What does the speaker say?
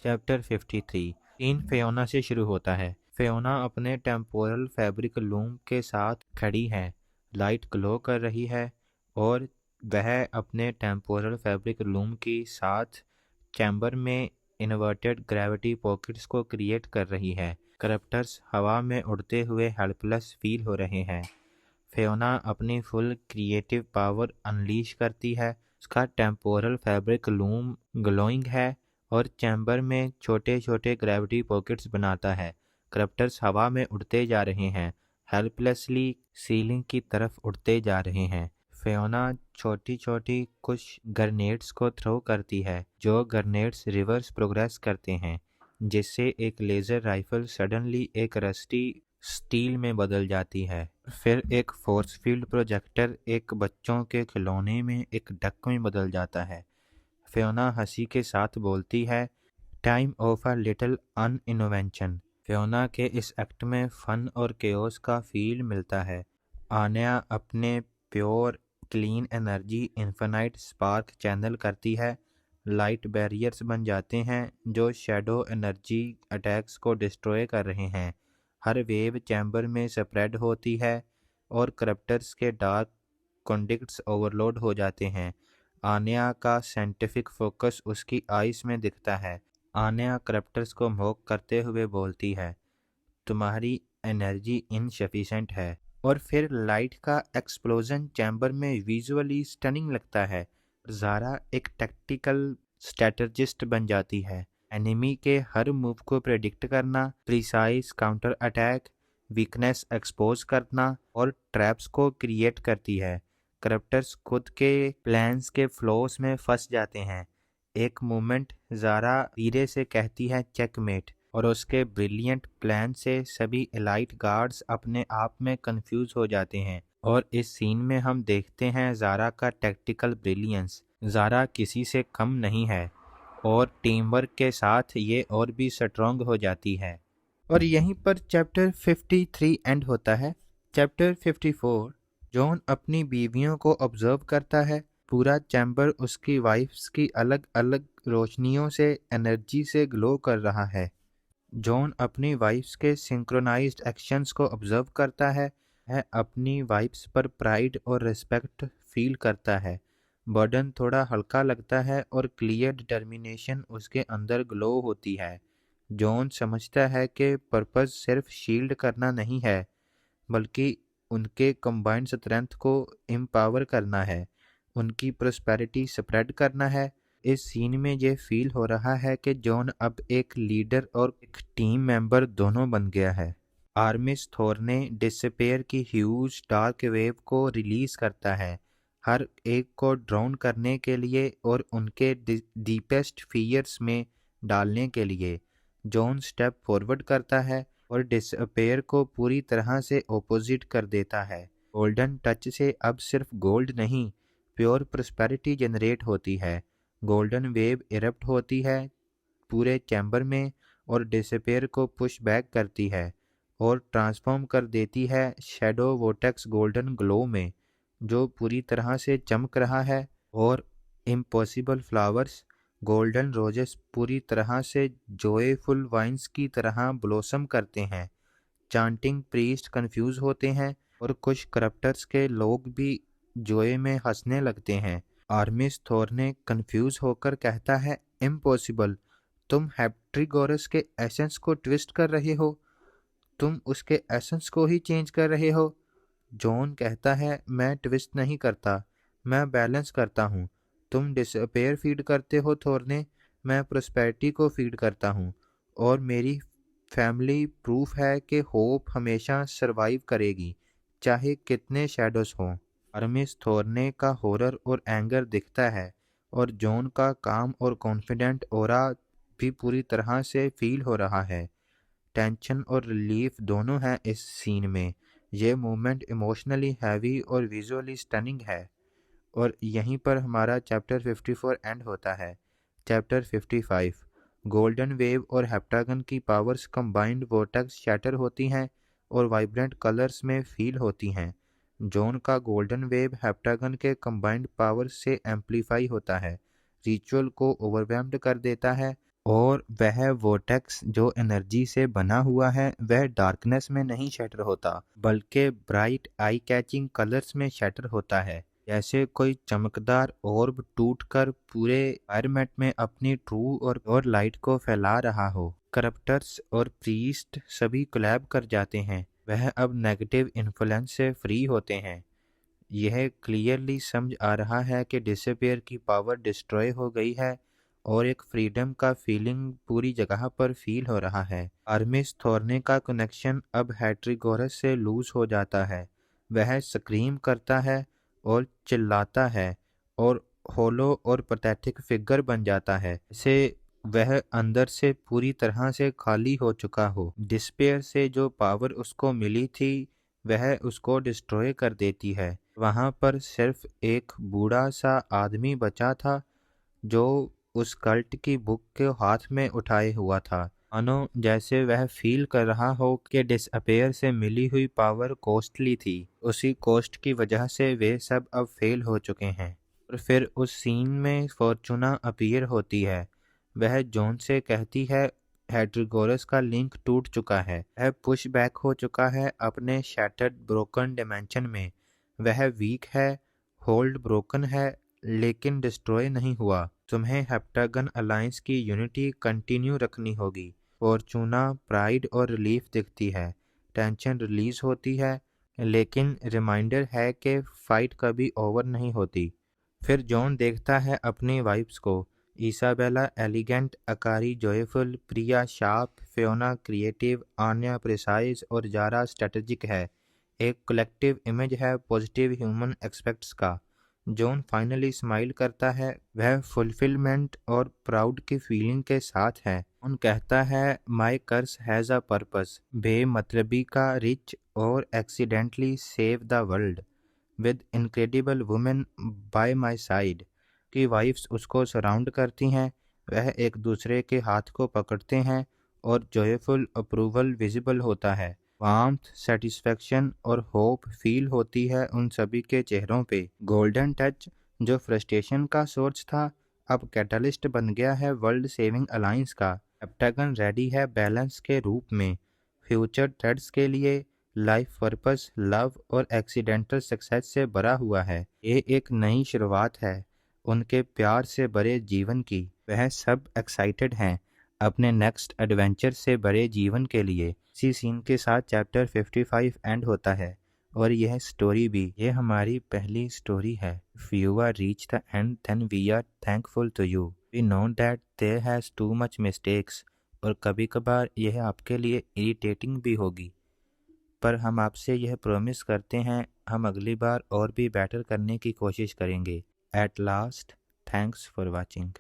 Chapter 53 scene Fiona से शुरू होता है। फियोना अपने टेम्पोरल फैब्रिक लूम के साथ खड़ी है। लाइट ग्लो कर रही है और वह अपने टेम्पोरल फैब्रिक लूम के साथ चैम्बर में इन्वर्टेड ग्रेविटी पॉकेट्स को क्रिएट कर रही है। करप्टर्स हवा में उड़ते हुए हेल्पलेस फील हो रहे हैं। फियोना अपनी फुल क्रिएटिव पावर अनलीश करती है। उसका टेम्पोरल फैब्रिक लूम ग्लोइंग है और चैम्बर में छोटे छोटे ग्रेविटी पॉकेट्स बनाता है। करप्टर्स हवा में उड़ते जा रहे हैं, हेल्पलेसली सीलिंग की तरफ उड़ते जा रहे हैं। फियोना छोटी छोटी कुछ ग्रेनेड्स को थ्रो करती है, जो ग्रेनेड्स रिवर्स प्रोग्रेस करते हैं, जिससे एक लेज़र राइफल सडनली एक रस्टी स्टील में बदल जाती है। फिर एक फोर्स फील्ड प्रोजेक्टर एक बच्चों के खिलौने में एक डक में बदल जाता है। फियोना हंसी के साथ बोलती है, time of a little uninvention. Fiona के इस एक्ट में फन और केओस का फील मिलता है। आन्या अपने pure clean energy infinite spark channel करती है। लाइट बैरियर्स बन जाते हैं जो शैडो एनर्जी अटैक्स को डिस्ट्रॉय कर रहे हैं। हर वेव चैम्बर में स्प्रेड होती है और करप्टर्स के डार्क कंडक्ट्स ओवरलोड हो जाते हैं। आन्या का साइंटिफिक फोकस उसकी आइज में दिखता है। आन्या करप्टर्स को मॉक करते हुए बोलती है, तुम्हारी एनर्जी इनसफिशिएंट है। और फिर लाइट का एक्सप्लोजन चैम्बर में विजुअली स्टनिंग लगता है। ज़ारा एक टैक्टिकल स्ट्रेटजिस्ट बन जाती है। एनिमी के हर मूव को प्रेडिक्ट करना, precise counter attack, weakness expose करना और ट्रैप्स को क्रिएट करती है। करप्टर्स खुद के प्लान्स के फ्लॉस में फंस जाते हैं। एक मोमेंट ज़ारा धीरे से कहती है चेकमेट, और उसके ब्रिलियंट प्लान से सभी एलाइट गार्ड्स अपने आप में कंफ्यूज हो जाते हैं। और इस सीन में हम देखते हैं ज़ारा का टैक्टिकल ब्रिलियंस। ज़ारा किसी से कम नहीं है और टीम वर्क के साथ ये और भी स्ट्रॉन्ग हो जाती है। और यहीं पर चैप्टर 53 एंड होता है। चैप्टर 54 जॉन अपनी बीवियों को ऑब्जर्व करता है। पूरा चैम्बर उसकी वाइफ्स की अलग अलग रोशनियों से एनर्जी से ग्लो कर रहा है। जॉन अपनी वाइफ्स के सिंक्रोनाइज्ड एक्शंस को ऑब्जर्व करता है। वह अपनी वाइफ्स पर प्राइड और रिस्पेक्ट फील करता है। बर्डन थोड़ा हल्का लगता है और क्लियर डिटर्मिनेशन उसके अंदर ग्लो होती है। जॉन समझता है कि पर्पस सिर्फ शील्ड करना नहीं है, बल्कि उनके कंबाइंड स्ट्रेंथ को एम्पावर करना है, उनकी प्रॉस्पेरिटी स्प्रेड करना है। इस सीन में ये फील हो रहा है कि जॉन अब एक लीडर और एक टीम मेंबर दोनों बन गया है। आर्मिस थोर्ने डिसपेयर की ह्यूज डार्क वेव को रिलीज करता है, हर एक को ड्राउन करने के लिए और उनके डीपेस्ट फियर्स में डालने के लिए। जॉन स्टेप फॉरवर्ड करता है और डिसपेयर को पूरी तरह से ओपोजिट कर देता है। गोल्डन टच से अब सिर्फ गोल्ड नहीं, प्योर प्रॉस्पेरिटी जनरेट होती है। गोल्डन वेव इरप्ट होती है पूरे चैम्बर में और डिसपेयर को पुश बैक करती है और ट्रांसफॉर्म कर देती है शैडो वोटेक्स गोल्डन ग्लो में, जो पूरी तरह से चमक रहा है। और इम्पॉसिबल फ्लावर्स गोल्डन रोजेस पूरी तरह से जॉयफुल वाइन्स की तरह ब्लॉसम करते हैं। चांटिंग प्रीस्ट कंफ्यूज होते हैं और कुछ करप्टर्स के लोग भी जोए में हंसने लगते हैं। आर्मिस थोर्ने कंफ्यूज होकर कहता है, इम्पॉसिबल, तुम हेप्ट्रीगोरस के एसेंस को ट्विस्ट कर रहे हो, तुम उसके एसेंस को ही चेंज कर रहे हो। जॉन कहता है, मैं ट्विस्ट नहीं करता, मैं बैलेंस करता हूँ। तुम डिसपेयर फीड करते हो थोर्ने, मैं प्रोस्पेरिटी को फीड करता हूँ। और मेरी फैमिली प्रूफ है कि होप हमेशा सरवाइव करेगी, चाहे कितने शैडोज हों। आर्मिस थोर्ने का हॉरर और एंगर दिखता है और जॉन का काम और कॉन्फिडेंट ऑरा भी पूरी तरह से फील हो रहा है। टेंशन और रिलीफ दोनों हैं इस सीन में। ये मोमेंट इमोशनली हैवी और विजुअली स्टनिंग है। और यहीं पर हमारा चैप्टर 54 एंड होता है। चैप्टर 55 गोल्डन वेव और हेप्टागन की पावर्स कंबाइंड वोर्टेक्स शैटर होती हैं और वाइब्रेंट कलर्स में फील होती हैं। जॉन का गोल्डन वेव हेप्टागन के कंबाइंड पावर्स से एम्पलीफाई होता है, रिचुअल को ओवरवेल्म्ड कर देता है और वह वोर्टेक्स जो एनर्जी से बना हुआ है वह डार्कनेस में नहीं शैटर होता बल्कि ब्राइट आई कैचिंग कलर्स में शैटर होता है, जैसे कोई चमकदार ऑर्ब टूटकर पूरे एनवायरनमेंट में अपनी ट्रू और लाइट को फैला रहा हो। करप्टर्स और प्रीस्ट सभी कोलैब कर जाते हैं, वह अब नेगेटिव इन्फ्लुएंस से फ्री होते हैं। यह क्लियरली समझ आ रहा है कि डिसअपियर की पावर डिस्ट्रॉय हो गई है और एक फ्रीडम का फीलिंग पूरी जगह पर फील हो रहा है। आर्मिस थोर्ने का कनेक्शन अब हैट्रिगोरस से लूज हो जाता है। वह स्क्रीम करता है और चिल्लाता है और होलो और पैथेटिक फिगर बन जाता है, जैसे वह अंदर से पूरी तरह से खाली हो चुका हो। डिस्पेयर से जो पावर उसको मिली थी वह उसको डिस्ट्रॉय कर देती है। वहां पर सिर्फ एक बूढ़ा सा आदमी बचा था जो उस कल्ट की बुक के हाथ में उठाए हुआ था, मानो जैसे वह फील कर रहा हो कि डिसअपेयर से मिली हुई पावर कॉस्टली थी। उसी कॉस्ट की वजह से वे सब अब फेल हो चुके हैं। और फिर उस सीन में फॉर्चूना अपीयर होती है। वह जॉन से कहती है हैड्रिगोरस का लिंक टूट चुका है, वह पुश बैक हो चुका है अपने शैटर्ड ब्रोकन डिमेंशन में। वह वीक है, होल्ड ब्रोकन है, लेकिन डिस्ट्रॉय नहीं हुआ। तुम्हें हेप्टागन अलायंस की यूनिटी कंटिन्यू रखनी होगी। फॉर्चूना प्राइड और रिलीफ दिखती है, टेंशन रिलीज होती है, लेकिन रिमाइंडर है कि फाइट कभी ओवर नहीं होती। फिर जॉन देखता है अपनी वाइफ्स को, Isabella elegant, Akari joyful, Priya sharp, Fiona creative, Anya precise और जारा स्ट्रेटेजिक है। एक कलेक्टिव इमेज है पॉजिटिव ह्यूमन एस्पेक्ट्स का। जॉन फाइनली स्माइल करता है, वह फुलफिलमेंट और प्राउड की फीलिंग के साथ है। जॉन कहता है माई कर्स हैज़ अ पर्पस, बेमतलबी का रिच और accidentally save the world with incredible women bye my side. की वाइफ्स उसको सराउंड करती हैं, वह एक दूसरे के हाथ को पकड़ते हैं और जॉयफुल अप्रूवल विजिबल होता है। वार्मथ, सेटिस्फैक्शन और होप फील होती है उन सभी के चेहरों पे। गोल्डन टच जो फ्रस्ट्रेशन का सोर्स था अब कैटलिस्ट बन गया है वर्ल्ड सेविंग अलायंस का। हेप्टागन रेडी है बैलेंस के रूप में, फ्यूचर थ्रेड्स के लिए। लाइफ पर्पस, लव और एक्सीडेंटल सक्सेस से भरा हुआ है। ये एक नई शुरुआत है उनके प्यार से भरे जीवन की। वह सब एक्साइटेड हैं अपने नेक्स्ट एडवेंचर से भरे जीवन के लिए। इसी सीन के साथ चैप्टर 55 एंड होता है और यह स्टोरी भी, ये हमारी पहली स्टोरी है। If you are reach the end then we are thankful to you. We know that there has too much mistakes और कभी कभार यह आपके लिए इरिटेटिंग भी होगी, पर हम आपसे यह प्रॉमिस करते हैं हम अगली बार और भी बेटर करने की कोशिश करेंगे। At last, thanks for watching.